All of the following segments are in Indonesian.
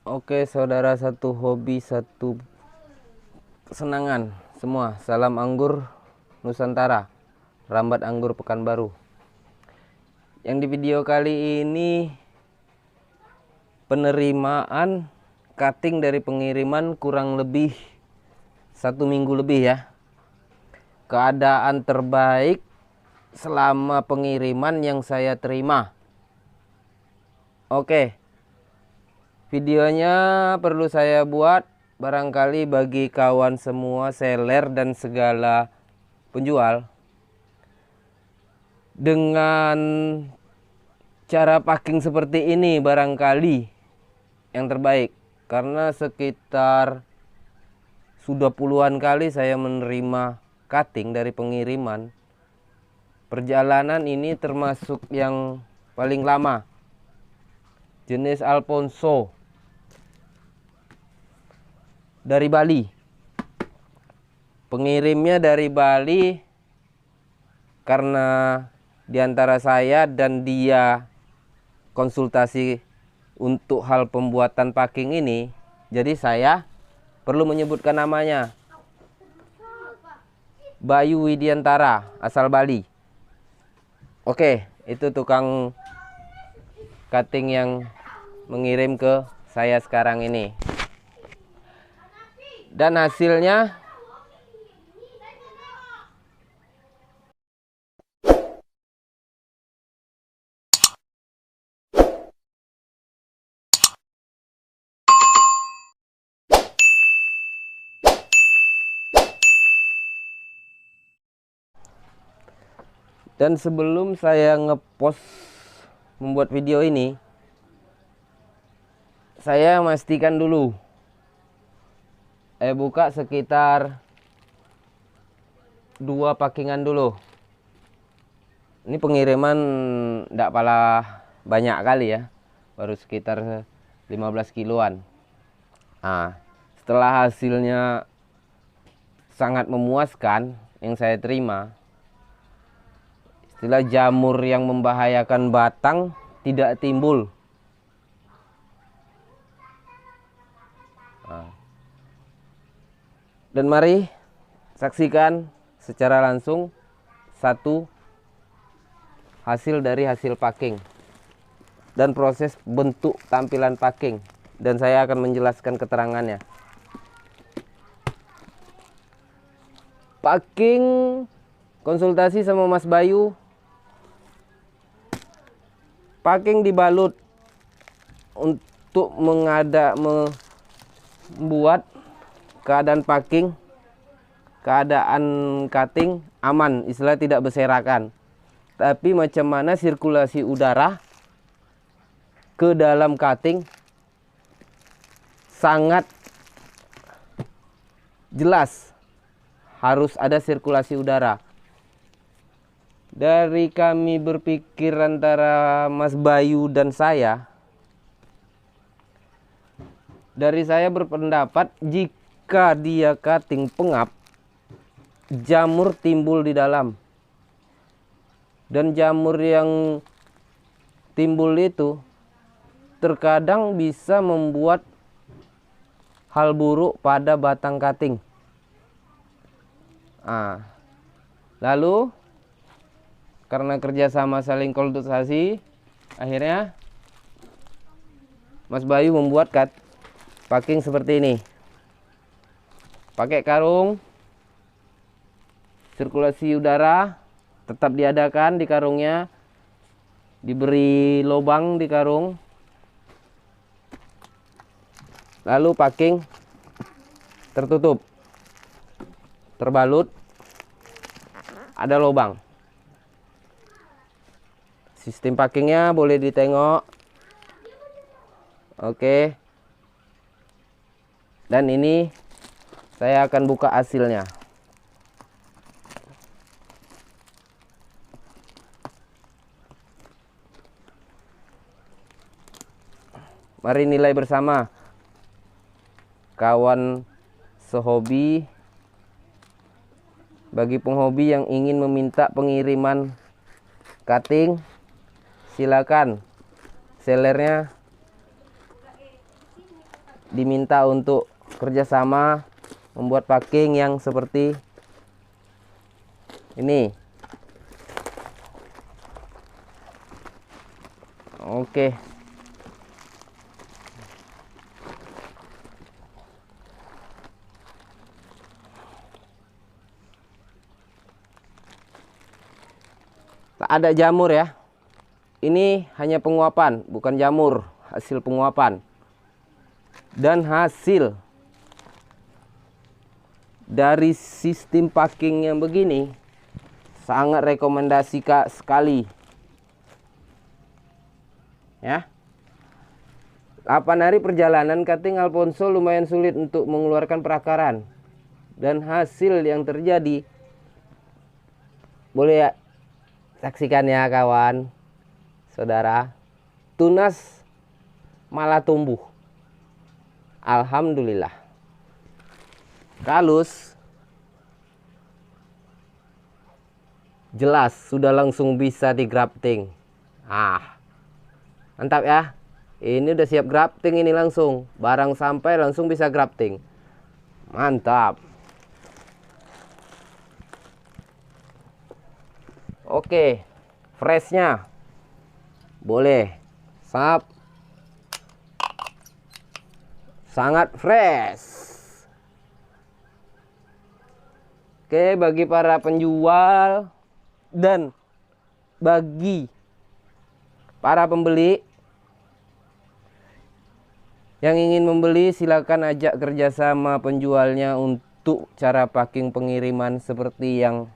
Oke, saudara, satu hobi, satu kesenangan semua. Salam anggur Nusantara, rambat anggur Pekanbaru. Yang di video kali ini penerimaan cutting dari pengiriman kurang lebih 1 minggu lebih ya. Keadaan terbaik selama pengiriman yang saya terima. Oke. Videonya perlu saya buat barangkali bagi kawan semua seller dan segala penjual. Dengan cara packing seperti ini barangkali yang terbaik. Karena sekitar sudah puluhan kali saya menerima cutting dari pengiriman. Perjalanan ini termasuk yang paling lama. Jenis Alfonso dari Bali. Pengirimnya dari Bali karena diantara saya dan dia konsultasi untuk hal pembuatan packing ini, jadi saya perlu menyebutkan namanya. Bayu Widiantara, asal Bali. Oke, itu tukang cutting yang mengirim ke saya sekarang ini. Dan hasilnya dan sebelum saya ngepost membuat video ini, saya memastikan dulu. Buka sekitar 2 packingan dulu. Ini pengiriman enggak pala banyak kali ya, baru sekitar 15 kiloan. Nah, setelah hasilnya sangat memuaskan yang saya terima, istilah jamur yang membahayakan batang tidak timbul. Nah, dan mari saksikan secara langsung satu hasil dari hasil packing dan proses bentuk tampilan packing, dan saya akan menjelaskan keterangannya. Packing konsultasi sama Mas Bayu, packing dibalut untuk membuat keadaan packing, keadaan cutting aman, istilah tidak berserakan. Tapi macam mana sirkulasi udara ke dalam cutting sangat jelas, harus ada sirkulasi udara. Dari kami berpikir antara Mas Bayu dan saya, dari saya berpendapat jika dia cutting pengap, jamur timbul di dalam. Dan jamur yang timbul itu terkadang bisa membuat hal buruk pada batang cutting. Nah, lalu karena kerjasama saling konsultasi, akhirnya Mas Bayu membuat packing seperti ini. Pakai karung, sirkulasi udara tetap diadakan di karungnya, diberi lubang di karung, lalu packing tertutup, terbalut, ada lubang. Sistem packingnya boleh ditengok. Oke. Dan ini saya akan buka hasilnya. Mari nilai bersama, kawan sehobi. Bagi penghobi yang ingin meminta pengiriman cutting, silakan. Sellernya diminta untuk kerjasama membuat packing yang seperti ini. Oke. Tak ada jamur ya. Ini hanya penguapan, bukan jamur, hasil penguapan. Dan hasil dari sistem packing yang begini sangat rekomendasi sekali. Ya. 8 hari perjalanan Kating Alfonso lumayan sulit untuk mengeluarkan perakaran. Dan hasil yang terjadi boleh ya saksikan ya kawan, saudara. Tunas malah tumbuh. Alhamdulillah. Kalus jelas sudah langsung bisa di grafting. Mantap ya. Ini udah siap grafting ini langsung. Barang sampai langsung bisa grafting. Mantap. Oke, freshnya boleh. Sap. Sangat fresh. Oke, bagi para penjual dan bagi para pembeli yang ingin membeli, silakan ajak kerjasama penjualnya untuk cara packing pengiriman seperti yang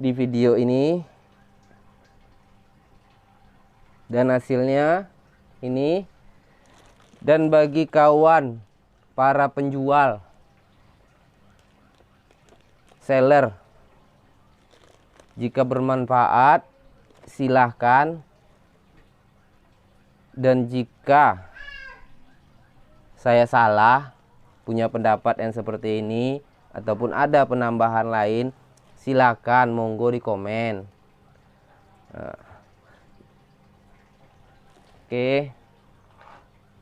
di video ini. Dan hasilnya ini. Dan bagi kawan para penjual, seller, jika bermanfaat silahkan. Dan jika saya salah, punya pendapat yang seperti ini ataupun ada penambahan lain, silakan monggo di komen. Oke.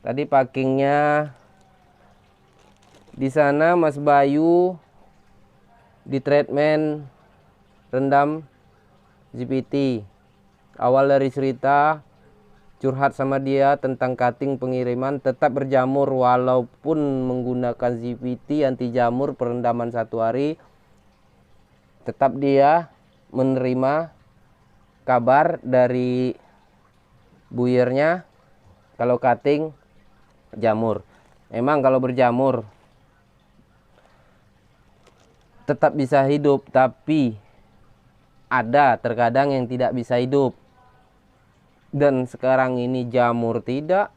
Tadi packingnya di sana Mas Bayu di treatment rendam GPT. Awal dari cerita curhat sama dia tentang cutting pengiriman, tetap berjamur walaupun menggunakan GPT anti jamur perendaman 1 hari. Tetap dia menerima kabar dari buyernya kalau cutting jamur. Memang kalau berjamur tetap bisa hidup, tapi ada terkadang yang tidak bisa hidup. Dan sekarang ini jamur tidak,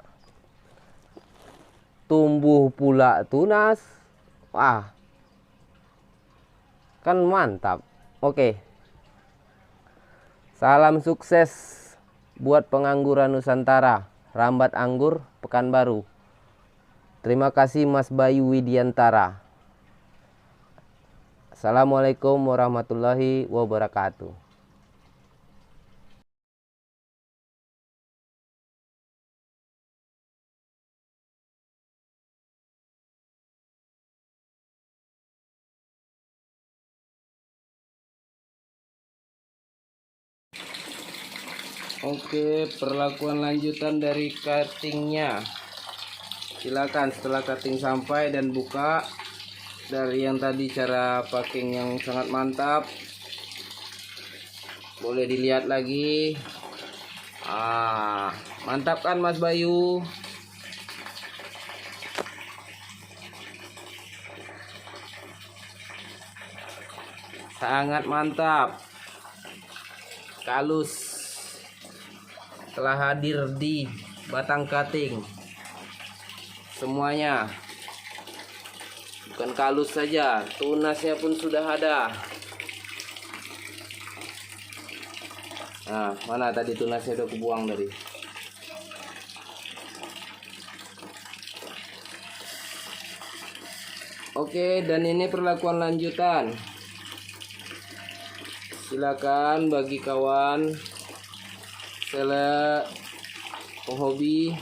tumbuh pula tunas. Wah, kan mantap. Oke. Salam sukses buat pengangguran Nusantara. Rambat Anggur, Pekanbaru. Terima kasih Mas Bayu Widiantara. Assalamualaikum warahmatullahi wabarakatuh. Oke, perlakuan lanjutan dari cuttingnya. Silakan setelah cutting sampai dan buka. Dari yang tadi cara packing yang sangat mantap, boleh dilihat lagi. Mantap kan Mas Bayu? Sangat mantap. Kalus telah hadir di batang cutting semuanya. Bukan kalus saja, tunasnya pun sudah ada. Nah, mana tadi tunasnya udah kubuang tadi. Oke, dan ini perlakuan lanjutan. Silakan bagi kawan seller penghobi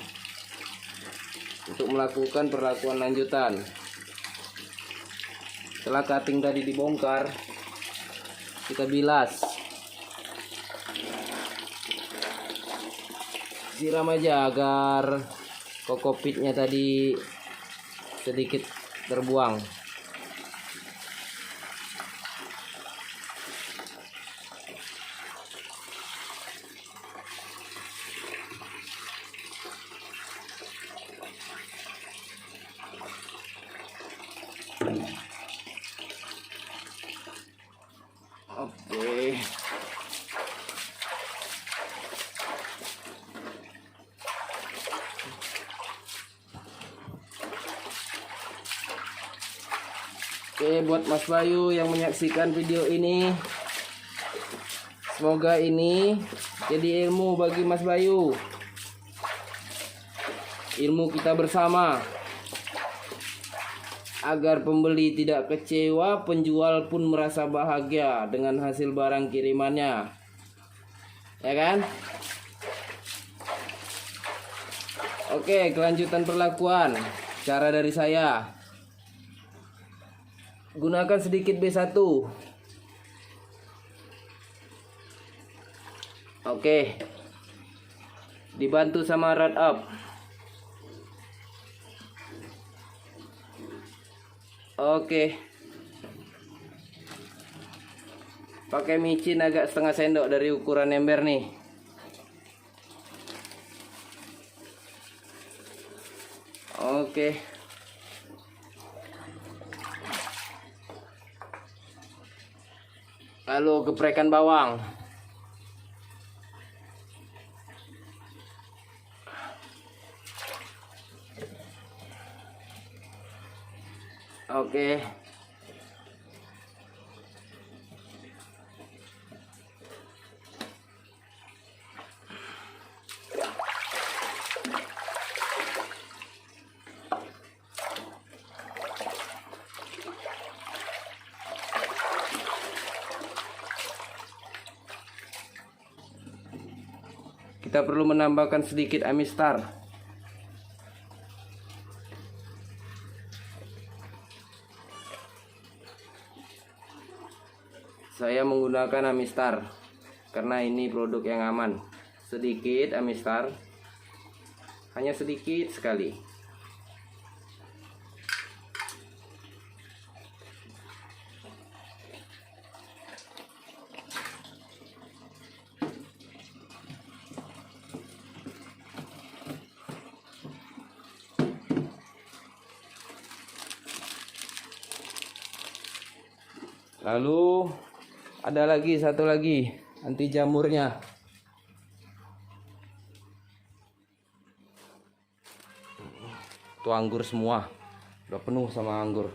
untuk melakukan perlakuan lanjutan. Setelah cutting tadi dibongkar, kita bilas, siram aja agar kokopitnya tadi sedikit terbuang. Oke. Oke, buat Mas Bayu yang menyaksikan video ini, semoga ini jadi ilmu bagi Mas Bayu. Ilmu kita bersama, agar pembeli tidak kecewa, penjual pun merasa bahagia dengan hasil barang kirimannya. Ya kan? Oke, kelanjutan perlakuan. Cara dari saya. Gunakan sedikit B1. Oke. Dibantu sama rad up. Oke. Pakai micin agak setengah sendok dari ukuran ember nih. Oke. Lalu geprekan bawang. Oke. Kita perlu menambahkan sedikit Amistar. Saya menggunakan Amistar karena ini produk yang aman. Sedikit Amistar, hanya sedikit sekali. Lalu ada lagi satu lagi anti jamurnya. Tuh anggur semua, udah penuh sama anggur.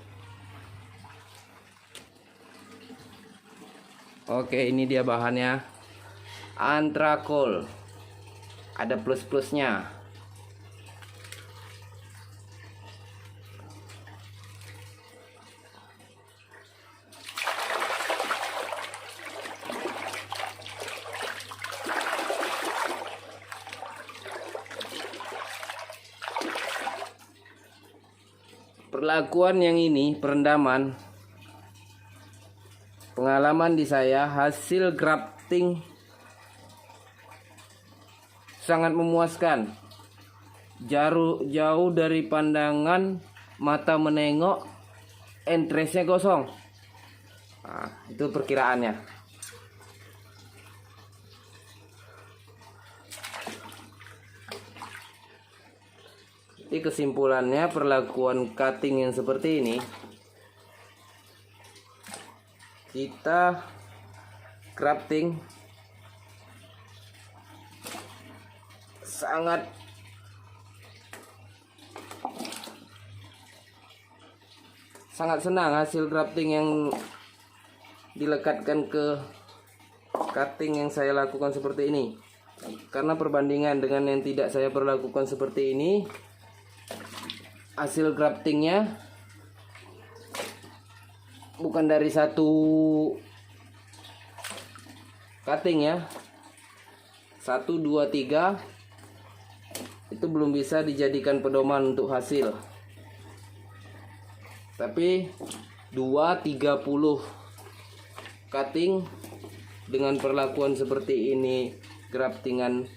Oke, ini dia bahannya. Antrakol. Ada plus-plusnya. Perlakuan yang ini, perendaman, pengalaman di saya, hasil grafting sangat memuaskan. Jauh dari pandangan mata menengok, entresnya kosong. Nah, itu perkiraannya. Jadi kesimpulannya, perlakuan cutting yang seperti ini, kita crafting sangat senang hasil crafting yang dilekatkan ke cutting yang saya lakukan seperti ini. Karena perbandingan dengan yang tidak saya perlakukan seperti ini, hasil graftingnya bukan dari satu cutting ya, 1, 2, 3 itu belum bisa dijadikan pedoman untuk hasil. Tapi 2-30 cutting dengan perlakuan seperti ini, graftingan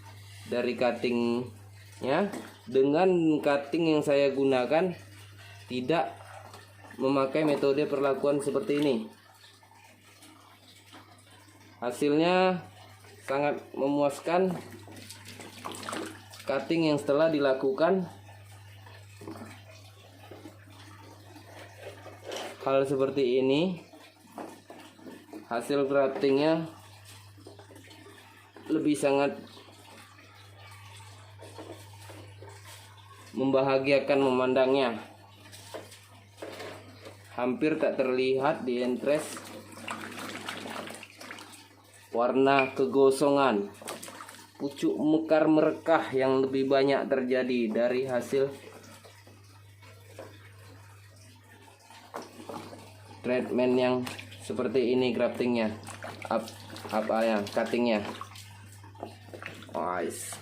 dari cuttingnya dengan cutting yang saya gunakan tidak memakai metode perlakuan seperti ini, hasilnya sangat memuaskan. Cutting yang setelah dilakukan hal seperti ini, hasil graftingnya lebih sangat membahagiakan memandangnya. Hampir tak terlihat di entres warna kegosongan, pucuk mekar merekah yang lebih banyak terjadi dari hasil treatment yang seperti ini, graftingnya, cuttingnya. Nice.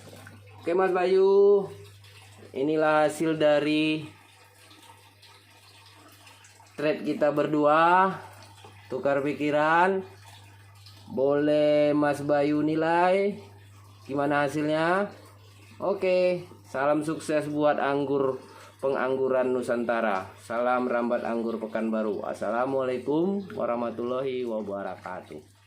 Oke Mas Bayu, inilah hasil dari trade kita berdua, tukar pikiran. Boleh Mas Bayu nilai gimana hasilnya? Oke, salam sukses buat pengangguran Nusantara. Salam rambat anggur Pekanbaru. Assalamualaikum warahmatullahi wabarakatuh.